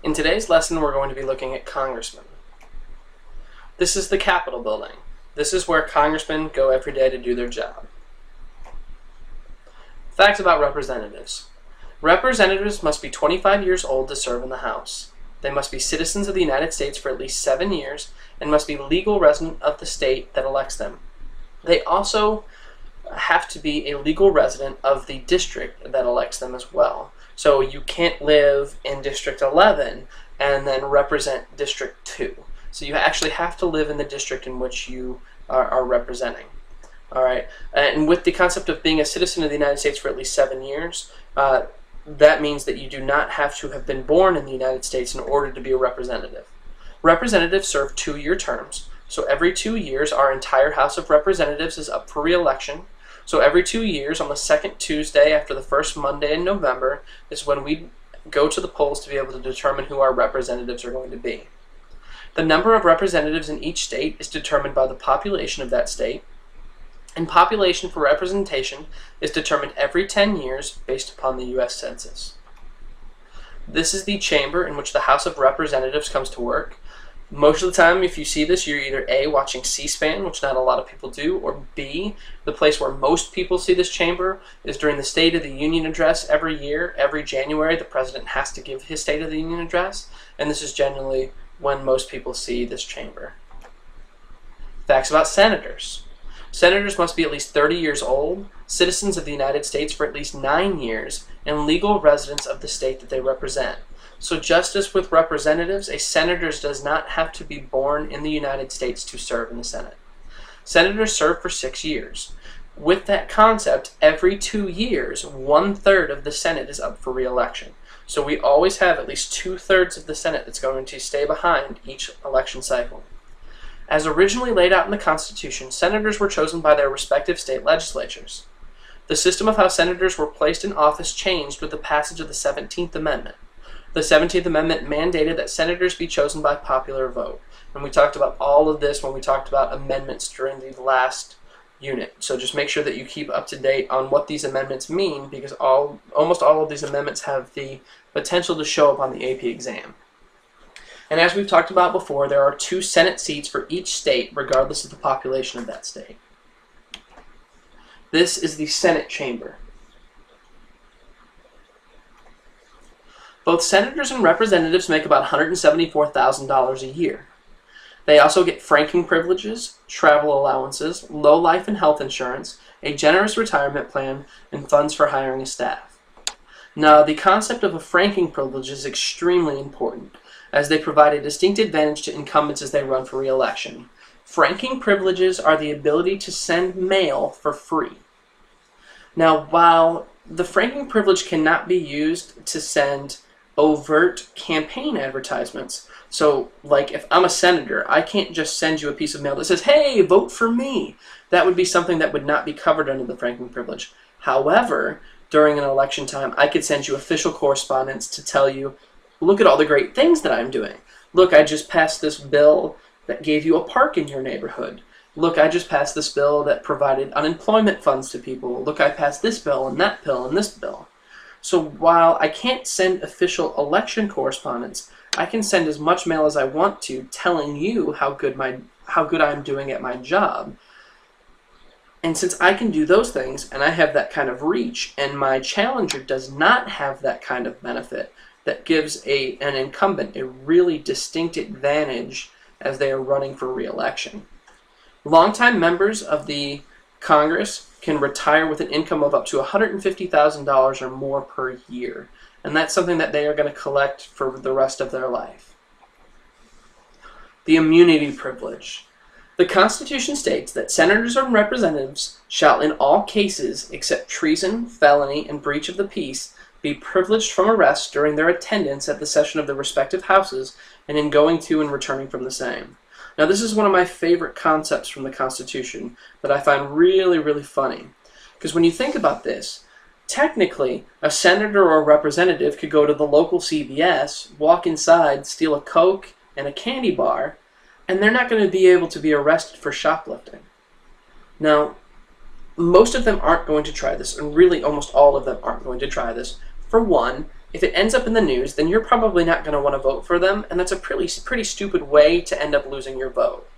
In today's lesson, we're going to be looking at congressmen. This is the Capitol building. This is where congressmen go every day to do their job. Facts about representatives. Representatives must be 25 years old to serve in the House. They must be citizens of the United States for at least 7 years and must be legal resident of the state that elects them. They also have to be a legal resident of the district that elects them as well. So you can't live in District 11 and then represent District 2. So you actually have to live in the district in which you are representing. All right, and with the concept of being a citizen of the United States for at least 7 years, that means that you do not have to have been born in the United States in order to be a representative. Representatives serve 2-year terms. So every 2 years, our entire House of Representatives is up for re-election. So every 2 years, on the second Tuesday after the first Monday in November, is when we go to the polls to be able to determine who our representatives are going to be. The number of representatives in each state is determined by the population of that state, and population for representation is determined every 10 years based upon the U.S. Census. This is the chamber in which the House of Representatives comes to work. Most of the time, if you see this, you're either A, watching C-SPAN, which not a lot of people do, or B, the place where most people see this chamber is during the State of the Union address every year. Every January, the president has to give his State of the Union address, and this is generally when most people see this chamber. Facts about senators. Senators must be at least 30 years old, citizens of the United States for at least 9 years, and legal residents of the state that they represent. So just as with representatives, a senator does not have to be born in the United States to serve in the Senate. Senators serve for 6 years. With that concept, every 2 years, 1/3 of the Senate is up for re-election. So we always have at least 2/3 of the Senate that's going to stay behind each election cycle. As originally laid out in the Constitution, senators were chosen by their respective state legislatures. The system of how senators were placed in office changed with the passage of the 17th Amendment. The 17th Amendment mandated that senators be chosen by popular vote. And we talked about all of this when we talked about amendments during the last unit. So just make sure that you keep up to date on what these amendments mean, because almost all of these amendments have the potential to show up on the AP exam. And as we've talked about before, there are 2 Senate seats for each state, regardless of the population of that state. This is the Senate chamber. Both senators and representatives make about $174,000 a year. They also get franking privileges, travel allowances, low life and health insurance, a generous retirement plan, and funds for hiring a staff. Now, the concept of a franking privilege is extremely important, as they provide a distinct advantage to incumbents as they run for re-election. Franking privileges are the ability to send mail for free. Now, while the franking privilege cannot be used to send overt campaign advertisements, so like if I'm a senator, I can't just send you a piece of mail that says, "Hey, vote for me." That would be something that would not be covered under the franking privilege. However, during an election time, I could send you official correspondence to tell you, "Look at all the great things that I'm doing. Look, I just passed this bill that gave you a park in your neighborhood. Look, I just passed this bill that provided unemployment funds to people. Look, I passed this bill and that bill and this bill." So while I can't send official election correspondence, I can send as much mail as I want to telling you how good I'm doing at my job. And since I can do those things and I have that kind of reach, and my challenger does not have that kind of benefit, that gives an incumbent a really distinct advantage as they are running for re-election. Longtime members of the Congress can retire with an income of up to $150,000 or more per year, and that's something that they are going to collect for the rest of their life. The immunity privilege. The Constitution states that senators and representatives shall in all cases except treason, felony, and breach of the peace be privileged from arrest during their attendance at the session of the respective houses and in going to and returning from the same. Now, this is one of my favorite concepts from the Constitution that I find really, really funny. Because when you think about this, technically, a senator or a representative could go to the local CVS, walk inside, steal a Coke and a candy bar, and they're not going to be able to be arrested for shoplifting. Now, most of them aren't going to try this, and really almost all of them aren't going to try this. For one, if it ends up in the news, then you're probably not going to want to vote for them, and that's a pretty stupid way to end up losing your vote.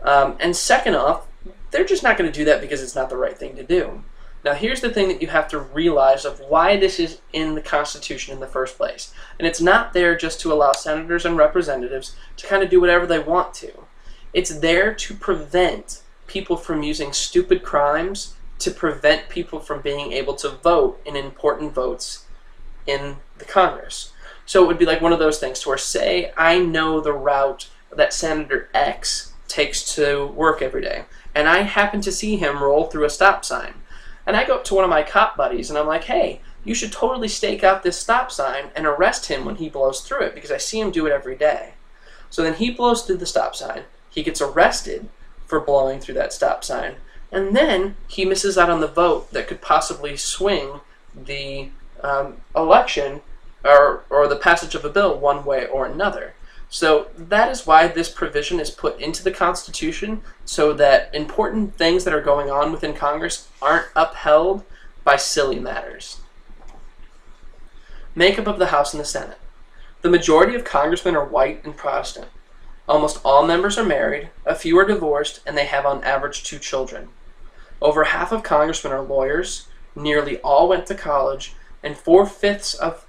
And second off, they're just not going to do that because it's not the right thing to do. Now, here's the thing that you have to realize of why this is in the Constitution in the first place. And it's not there just to allow senators and representatives to kind of do whatever they want to. It's there to prevent people from using stupid crimes to prevent people from being able to vote in important votes in the Congress. So it would be like one of those things to where, say, I know the route that Senator X takes to work every day, and I happen to see him roll through a stop sign. And I go up to one of my cop buddies and I'm like, hey, you should totally stake out this stop sign and arrest him when he blows through it because I see him do it every day. So then he blows through the stop sign, he gets arrested for blowing through that stop sign, and then he misses out on the vote that could possibly swing the election or the passage of a bill one way or another. So that is why this provision is put into the Constitution, so that important things that are going on within Congress aren't upheld by silly matters. Makeup of the House and the Senate. The majority of congressmen are white and Protestant. Almost all members are married, a few are divorced, and they have on average 2 children. Over half of congressmen are lawyers, nearly all went to college, and 4/5 of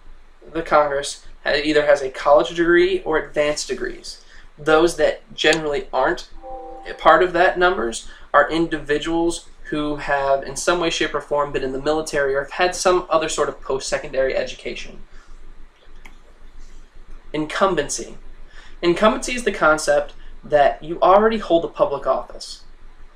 the Congress either has a college degree or advanced degrees. Those that generally aren't part of that numbers are individuals who have in some way, shape, or form been in the military or have had some other sort of post-secondary education. Incumbency. Incumbency is the concept that you already hold a public office.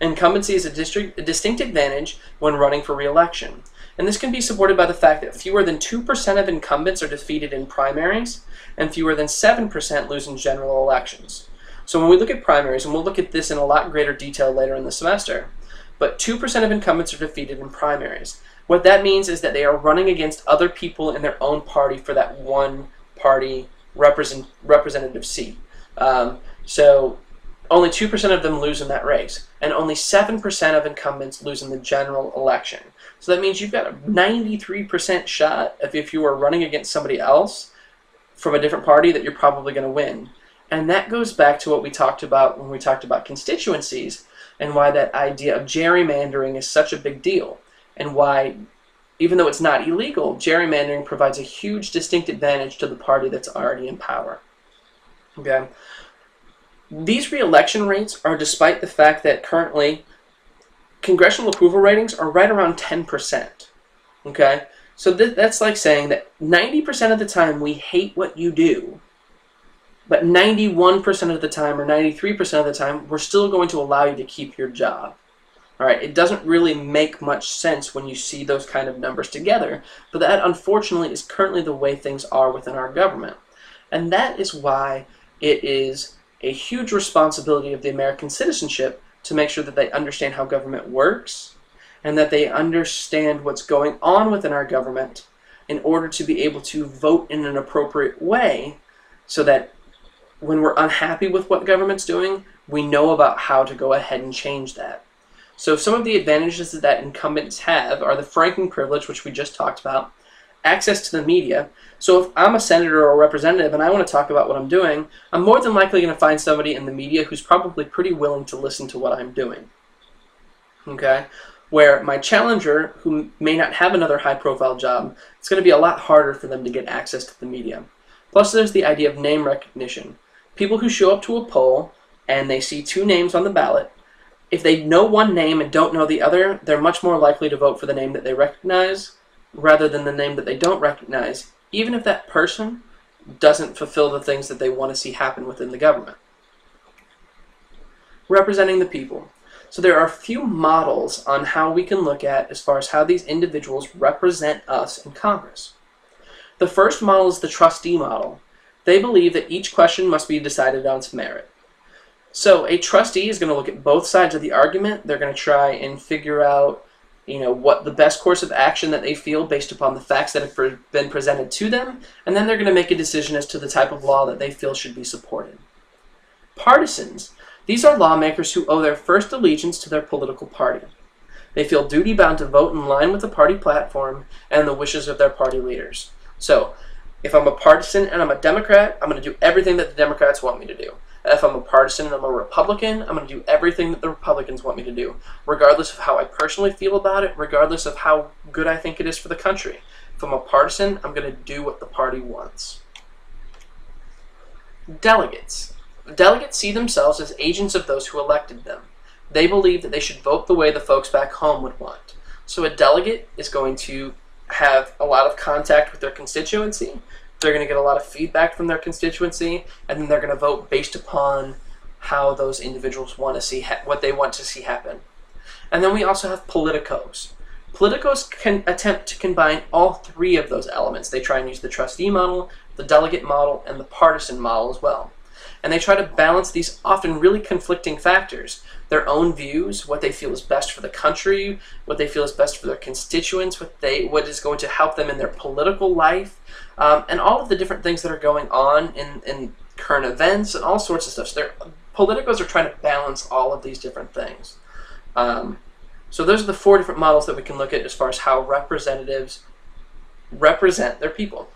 Incumbency is a distinct advantage when running for re-election. And this can be supported by the fact that fewer than 2% of incumbents are defeated in primaries, and fewer than 7% lose in general elections. So when we look at primaries, and we'll look at this in a lot greater detail later in the semester, but 2% of incumbents are defeated in primaries. What that means is that they are running against other people in their own party for that one party representative seat. So only 2% of them lose in that race, and only 7% of incumbents lose in the general election. So that means you've got a 93% shot of, if you are running against somebody else from a different party, that you're probably going to win. And that goes back to what we talked about when we talked about constituencies, and why that idea of gerrymandering is such a big deal, and why, even though it's not illegal, gerrymandering provides a huge distinct advantage to the party that's already in power. Okay? These re-election rates are despite the fact that currently congressional approval ratings are right around 10%. Okay? So that's like saying that 90% of the time we hate what you do, but 91% of the time or 93% of the time we're still going to allow you to keep your job. All right? It doesn't really make much sense when you see those kind of numbers together, but that unfortunately is currently the way things are within our government. And that is why it is a huge responsibility of the American citizenship to make sure that they understand how government works and that they understand what's going on within our government in order to be able to vote in an appropriate way, so that when we're unhappy with what government's doing, we know about how to go ahead and change that. So some of the advantages that incumbents have are the franking privilege, which we just talked about, access to the media. So if I'm a senator or a representative and I want to talk about what I'm doing, I'm more than likely going to find somebody in the media who's probably pretty willing to listen to what I'm doing. Okay? Where my challenger, who may not have another high-profile job, it's going to be a lot harder for them to get access to the media. Plus there's the idea of name recognition. People who show up to a poll and they see 2 names on the ballot, if they know one name and don't know the other, they're much more likely to vote for the name that they recognize rather than the name that they don't recognize, even if that person doesn't fulfill the things that they want to see happen within the government. Representing the people. So there are a few models on how we can look at as far as how these individuals represent us in Congress. The first model is the trustee model. They believe that each question must be decided on its merit. So a trustee is going to look at both sides of the argument. They're going to try and figure out, what the best course of action that they feel based upon the facts that have been presented to them, and then they're going to make a decision as to the type of law that they feel should be supported. Partisans. These are lawmakers who owe their first allegiance to their political party. They feel duty-bound to vote in line with the party platform and the wishes of their party leaders. So, If I'm a partisan and I'm a Democrat, I'm going to do everything that the Democrats want me to do. If I'm a partisan and I'm a Republican, I'm going to do everything that the Republicans want me to do, regardless of how I personally feel about it, regardless of how good I think it is for the country. If I'm a partisan, I'm going to do what the party wants. Delegates. Delegates see themselves as agents of those who elected them. They believe that they should vote the way the folks back home would want. So a delegate is going to have a lot of contact with their constituency. They're going to get a lot of feedback from their constituency, and then they're going to vote based upon how those individuals want to see what they want to see happen. And then we also have politicos. Politicos can attempt to combine all three of those elements. They try and use the trustee model, the delegate model, and the partisan model as well. And they try to balance these often really conflicting factors. Their own views, what they feel is best for the country, what they feel is best for their constituents, what is going to help them in their political life, and all of the different things that are going on in current events and all sorts of stuff. So politicos are trying to balance all of these different things. So those are the four different models that we can look at as far as how representatives represent their people.